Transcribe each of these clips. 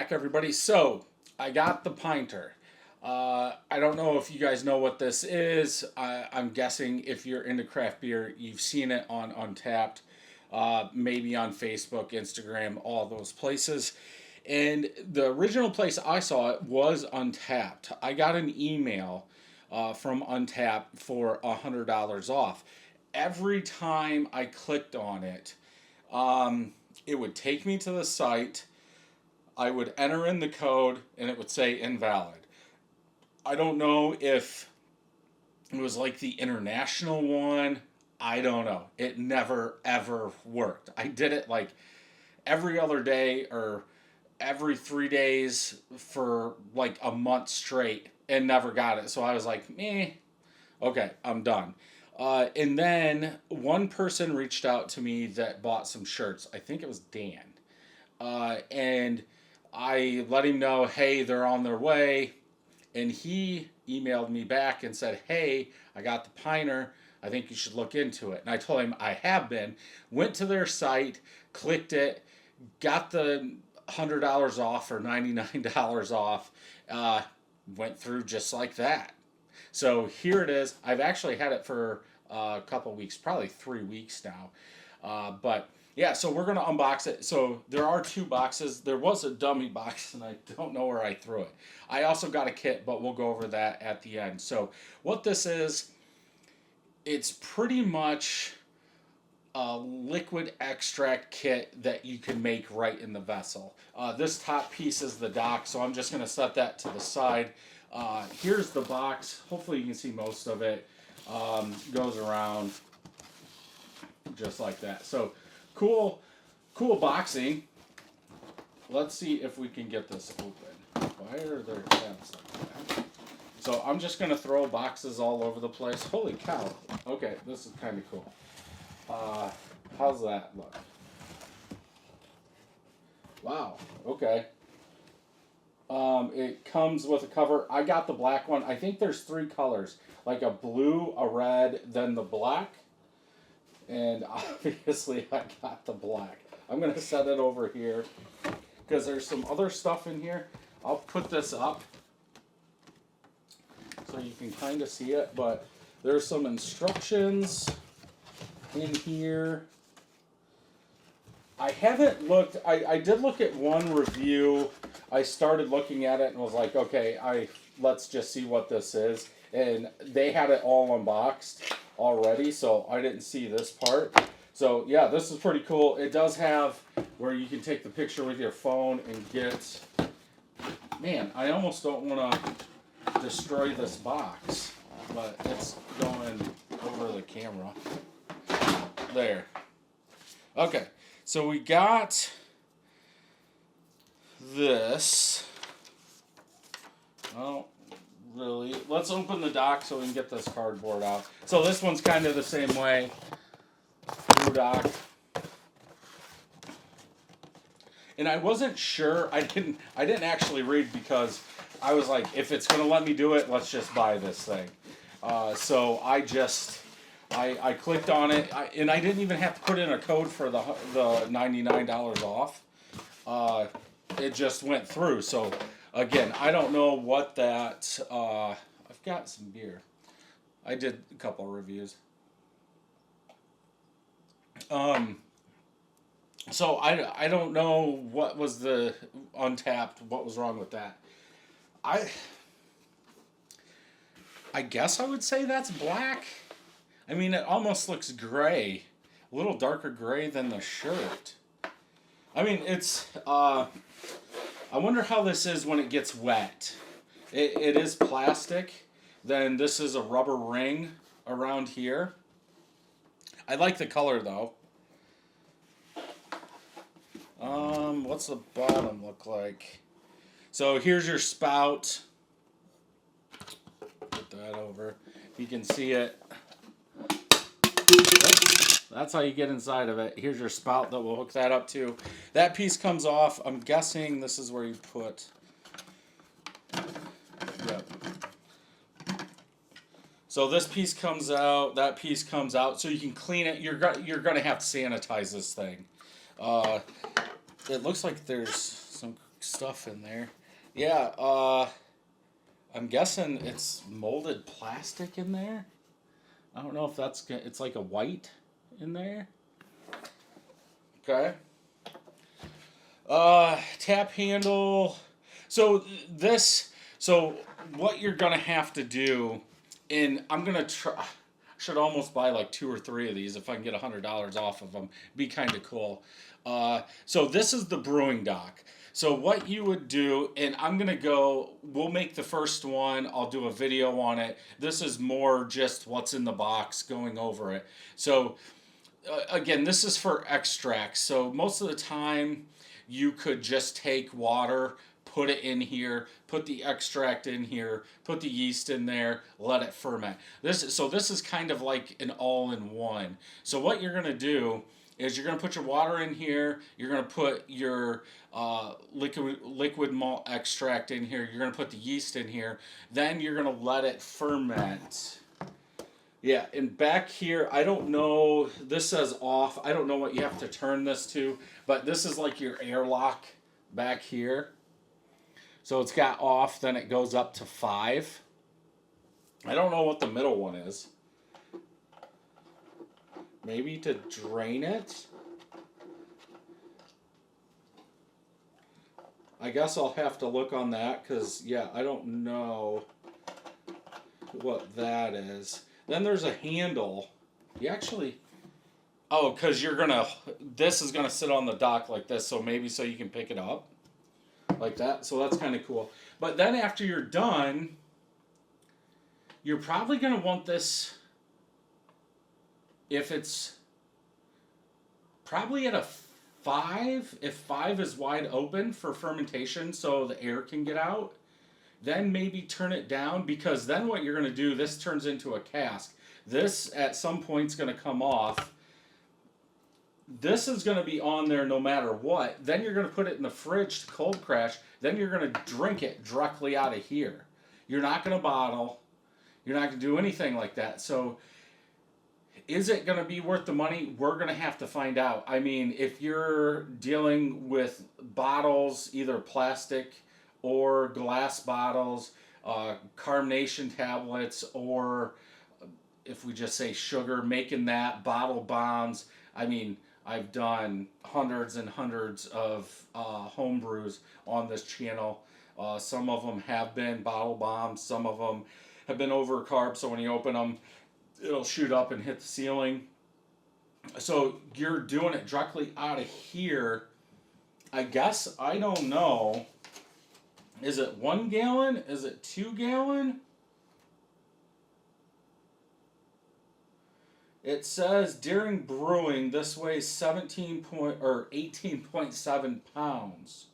back, everybody. So, I got the Pinter. I don't know if you guys know what this is. I'm guessing if you're into craft beer, you've seen it on Untapped, maybe on Facebook, Instagram, all those places. And the original place I saw it was Untapped. I got an email from Untapped for $100 off. Every time I clicked on it, it would take me to the site. I would enter in the code and it would say invalid. I don't know if it was like the international one. I don't know. It never ever worked. I did it like every other day or every 3 days for like a month straight and never got it. So I was like, okay, I'm done. And then one person reached out to me that bought some shirts. I think it was Dan. And I let him know, hey, they're on their way. And he emailed me back and said, hey, I got the Pinter. I think you should look into it. And I told him I have been. Went to their site, clicked it, got the $100 off or $99 off. Went through just like that. So here it is. I've actually had it for a couple weeks, probably 3 weeks now. But yeah, so we're going to unbox it. So there are 2 boxes. There was a dummy box, and I don't know where I threw it. I also got a kit, but we'll go over that at the end. So what this is, it's pretty much a liquid extract kit that you can make right in the vessel. This top piece is the dock, so I'm just going to set that to the side. Here's the box. Hopefully you can see most of it. Goes around just like that. So cool boxing. Let's see if we can get this open. Why are there tabs like that? So I'm just going to throw boxes all over the place. Holy cow. Okay, this is kind of cool. How's that look? Wow, okay. It comes with a cover. I got the black one. I think there's 3 colors. Like a blue, a red, then the black. And obviously I got the black. I'm going to set it over here because there's some other stuff in here. I'll put this up so you can kind of see it. But there's some instructions in here. I haven't looked. I did look at one review. I started looking at it and was like, okay, let's just see what this is. And they had it all unboxed already, so I didn't see this part. So yeah, this is pretty cool. It does have where you can take the picture with your phone and get. Man, I almost don't want to destroy this box, but it's going over the camera. There. Okay, so we got this. Oh, really? Let's open the dock so we can get this cardboard out. So this one's kind of the same way. Brew dock. And I wasn't sure. I didn't actually read because I was like, if it's going to let me do it, let's just buy this thing. So I clicked on it, and I didn't even have to put in a code for the $99 off. It just went through. So again, I don't know what that. I've got some beer. I did a couple of reviews. So I don't know what was the Untapped. What was wrong with that? I guess I would say that's black. I mean, it almost looks gray. A little darker gray than the shirt. I mean, it's, I wonder how this is when it gets wet. It is plastic. Then this is a rubber ring around here. I like the color, though. What's the bottom look like? So here's your spout. Put that over. If you can see it. That's how you get inside of it. Here's your spout that we'll hook that up to. That piece comes off. I'm guessing this is where you put. Yep. So this piece comes out. That piece comes out. So you can clean it. You're gonna have to sanitize this thing. It looks like there's stuff in there. Yeah, I'm guessing it's molded plastic in there. I don't know if it's like a white in there. Okay. Tap handle. So this, so what you're gonna have to do, and I'm gonna try. Should almost buy like 2 or 3 of these if I can get $100 off of them. Be kind of cool. So this is the brewing dock. So what you would do, and I'm gonna go. We'll make the first one. I'll do a video on it. This is more just what's in the box, going over it. So again, this is for extracts. So most of the time, you could just take water, put it in here, put the extract in here, put the yeast in there, let it ferment. This is kind of like an all-in-one. So what you're gonna do is you're gonna put your water in here. You're gonna put your liquid malt extract in here. You're gonna put the yeast in here. Then you're gonna let it ferment. Yeah, and back here, I don't know, this says off. I don't know what you have to turn this to, but this is like your airlock back here. So it's got off, then it goes up to 5. I don't know what the middle one is. Maybe to drain it? I guess I'll have to look on that, because, yeah, I don't know what that is. Then there's a handle. You actually... Oh, because this is going to sit on the dock like this, so maybe so you can pick it up. Like that. So that's kind of cool. But then after you're done, you're probably going to want this... If it's... Probably at a 5. If 5 is wide open for fermentation so the air can get out. Then maybe turn it down, because then what you're going to do, this turns into a cask. This at some point is going to come off. This is going to be on there no matter what. Then you're going to put it in the fridge to cold crash. Then you're going to drink it directly out of here. You're not going to bottle. You're not going to do anything like that. So is it going to be worth the money? We're going to have to find out. I mean, if you're dealing with bottles, either plastic or glass bottles, carbonation tablets, or if we just say sugar, making that, bottle bombs. I mean, I've done hundreds and hundreds of home brews on this channel. Some of them have been bottle bombs. Some of them have been over carb, so when you open them, it'll shoot up and hit the ceiling. So you're doing it directly out of here. I guess, I don't know. Is it 1 gallon? Is it 2 gallon? It says during brewing, this weighs 18.7 pounds.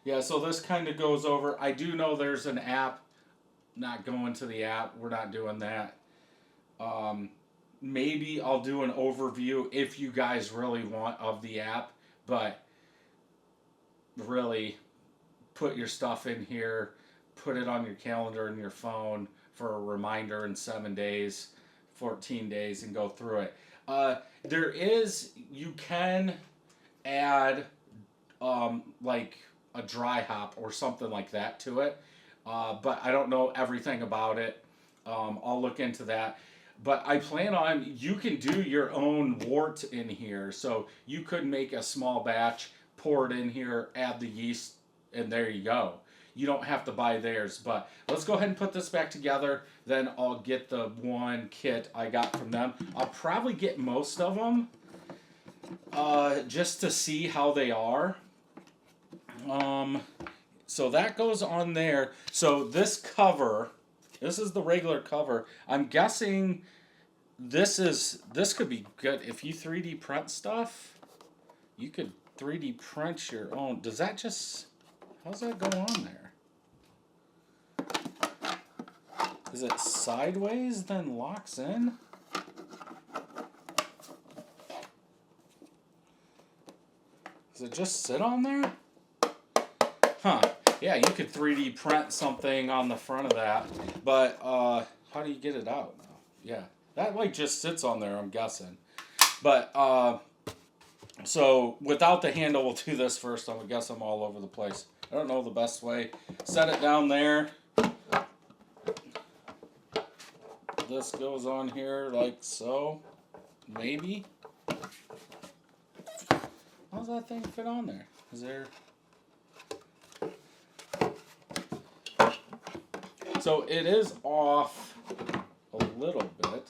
Yeah, so this kind of goes over. I do know there's an app. Not going to the app. We're not doing that. Maybe I'll do an overview if you guys really want of the app, but really put your stuff in here, put it on your calendar and your phone for a reminder in 7 days, 14 days, and go through it. You can add like a dry hop or something like that to it, but I don't know everything about it. I'll look into that. But I plan on, you can do your own wort in here. So you could make a small batch, pour it in here, add the yeast, and there you go. You don't have to buy theirs. But let's go ahead and put this back together. Then I'll get the one kit I got from them. I'll probably get most of them just to see how they are. So that goes on there. So this cover... This is the regular cover. I'm guessing this could be good. If you 3D print stuff, you could 3D print your own. Does that just... How's that go on there? Is it sideways, then locks in? Does it just sit on there? Huh. Yeah, you could 3D print something on the front of that, but how do you get it out now? Yeah, that like just sits on there, I'm guessing. But So without the handle, we'll do this first. I guess I'm all over the place. I don't know the best way. Set it down there. This goes on here like so. Maybe. How's that thing fit on there? Is there... So it is off a little bit.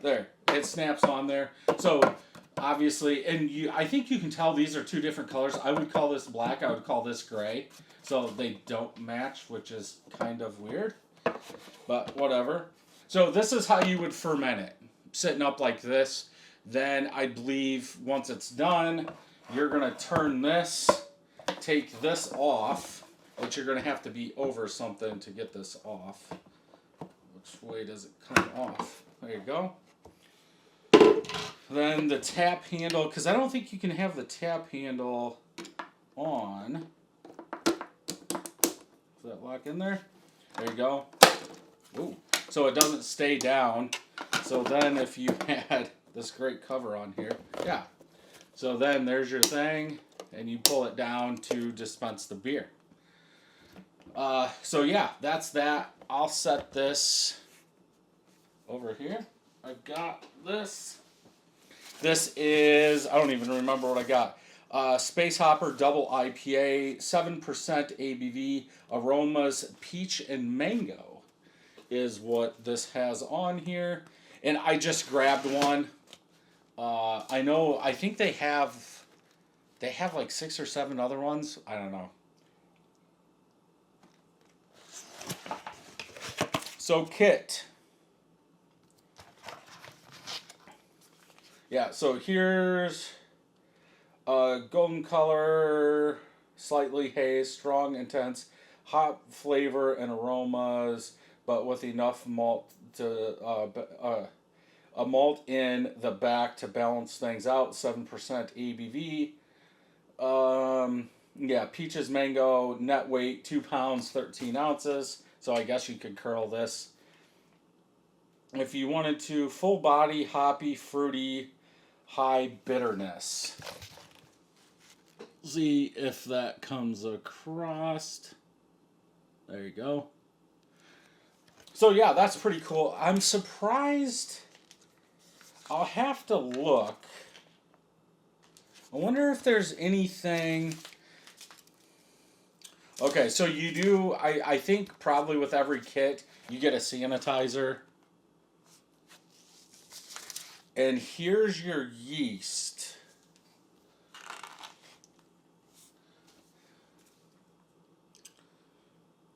There. It snaps on there. So obviously, and I think you can tell these are two different colors. I would call this black. I would call this gray. So they don't match, which is kind of weird. But whatever. So this is how you would ferment it. Sitting up like this. Then I believe once it's done, you're going to turn this, take this off, which you're going to have to be over something to get this off. Which way does it come off? There you go. Then the tap handle, because I don't think you can have the tap handle on. Does that lock in there? There you go. Ooh. So it doesn't stay down. So then if you had this great cover on here, yeah. So then there's your thing, and you pull it down to dispense the beer. So yeah, that's that. I'll set this over here. I got this. This is, I don't even remember what I got. Space Hopper Double IPA, 7% ABV, aromas peach and mango is what this has on here. And I just grabbed one. I think they have like 6 or 7 other ones. I don't know. So kit. Yeah, so here's a golden color, slightly haze, strong, intense, hop flavor and aromas, but with enough malt to a malt in the back to balance things out. 7% ABV. Yeah, peaches, mango, net weight 2 pounds, 13 ounces. So I guess you could curl this if you wanted to. Full body, hoppy, fruity, high bitterness. See if that comes across. There you go. So yeah, that's pretty cool. I'm surprised. I'll have to look. I wonder if there's anything. Okay, so you do, I think probably with every kit, you get a sanitizer. And here's your yeast.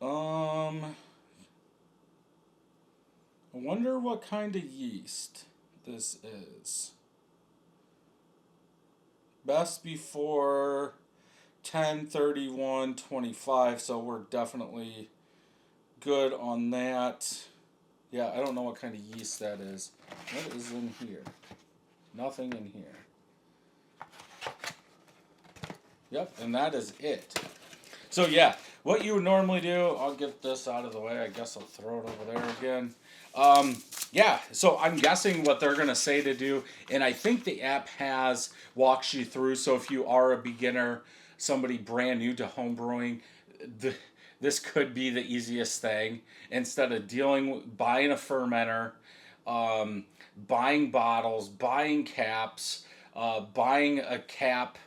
I wonder what kind of yeast this is. Best before 10/31/25, so we're definitely good on that. Yeah, I don't know what kind of yeast that is. What is in here? Nothing in here. Yep, and that is it. So yeah, what you would normally do, I'll get this out of the way. I guess I'll throw it over there again. Yeah, so I'm guessing what they're going to say to do, and I think the app walks you through, so if you are a beginner, somebody brand new to homebrewing, this could be the easiest thing. Instead of buying a fermenter, buying bottles, buying caps, buying a cap,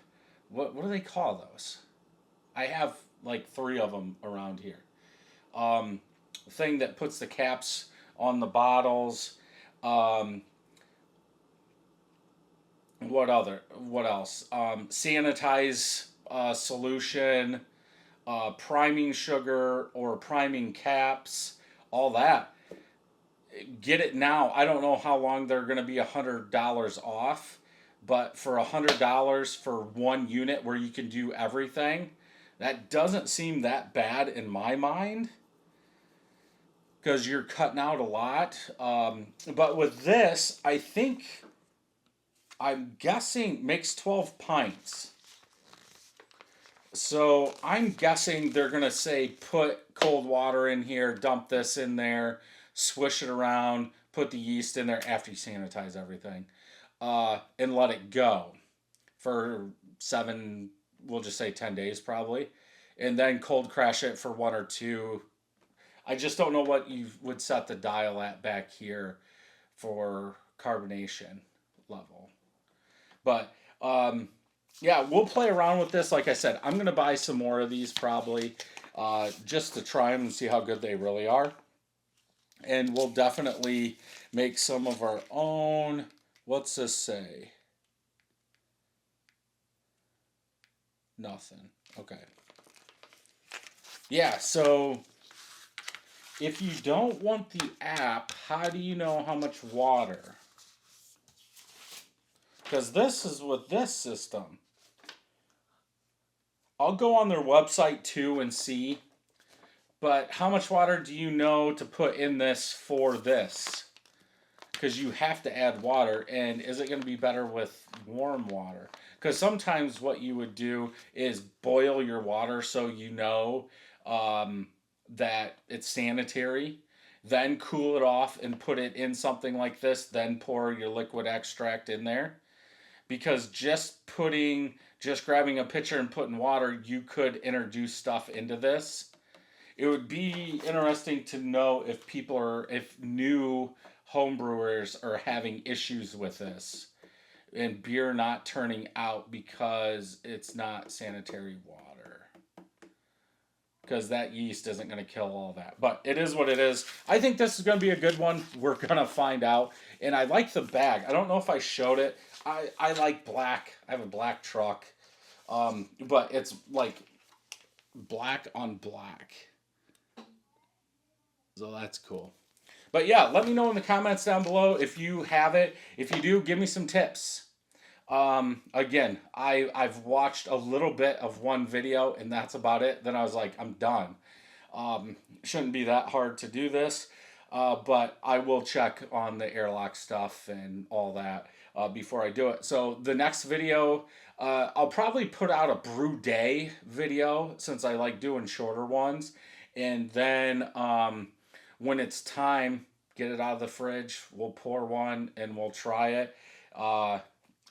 what do they call those? I have like 3 of them around here. Thing that puts the caps on the bottles. What else? Sanitize solution, priming sugar or priming caps, all that. Get it now. I don't know how long they're going to be $100 off, but for $100 for 1 unit where you can do everything, that doesn't seem that bad in my mind, because you're cutting out a lot. But with this, I'm guessing makes 12 pints. So I'm guessing they're going to say put cold water in here, dump this in there, swish it around, put the yeast in there after you sanitize everything, and let it go for 7, we'll just say 10 days probably, and then cold crash it for 1 or 2. I just don't know what you would set the dial at back here for carbonation level. But yeah, we'll play around with this. Like I said, I'm going to buy some more of these probably just to try them and see how good they really are. And we'll definitely make some of our own. What's this say? Nothing. Okay. Yeah, so if you don't want the app, how do you know how much water? Because this is with this system. I'll go on their website too and see. But how much water do you know to put in this for this? Because you have to add water. And is it going to be better with warm water? Because sometimes what you would do is boil your water so you know that it's sanitary. Then cool it off and put it in something like this. Then pour your liquid extract in there. Because just grabbing a pitcher and putting water, you could introduce stuff into this. It would be interesting to know if new homebrewers are having issues with this and beer not turning out because it's not sanitary water. Because that yeast isn't going to kill all that. But it is what it is. I think this is going to be a good one. We're going to find out. And I like the bag. I don't know if I showed it. I like black. I have a black truck. But it's like black on black. So that's cool. But yeah, let me know in the comments down below if you have it. If you do, give me some tips. Again, I've watched a little bit of one video and that's about it. Then I was like, I'm done. Shouldn't be that hard to do this. But I will check on the airlock stuff and all that before I do it. So the next video, I'll probably put out a brew day video since I like doing shorter ones. And then when it's time, get it out of the fridge. We'll pour one and we'll try it.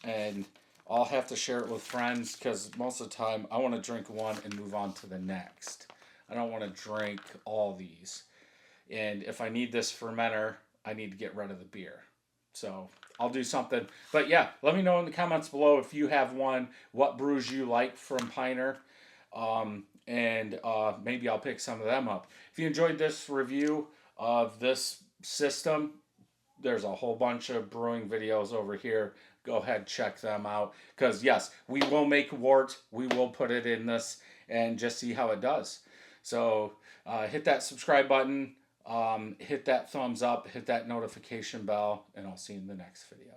And I'll have to share it with friends because most of the time I want to drink one and move on to the next. I don't want to drink all these. And if I need this fermenter, I need to get rid of the beer. So I'll do something. But yeah, let me know in the comments below if you have one, what brews you like from Pinter. And maybe I'll pick some of them up. If you enjoyed this review of this system, there's a whole bunch of brewing videos over here. Go ahead, check them out. Because yes, we will make wort. We will put it in this and just see how it does. So hit that subscribe button. Hit that thumbs up. Hit that notification bell. And I'll see you in the next video.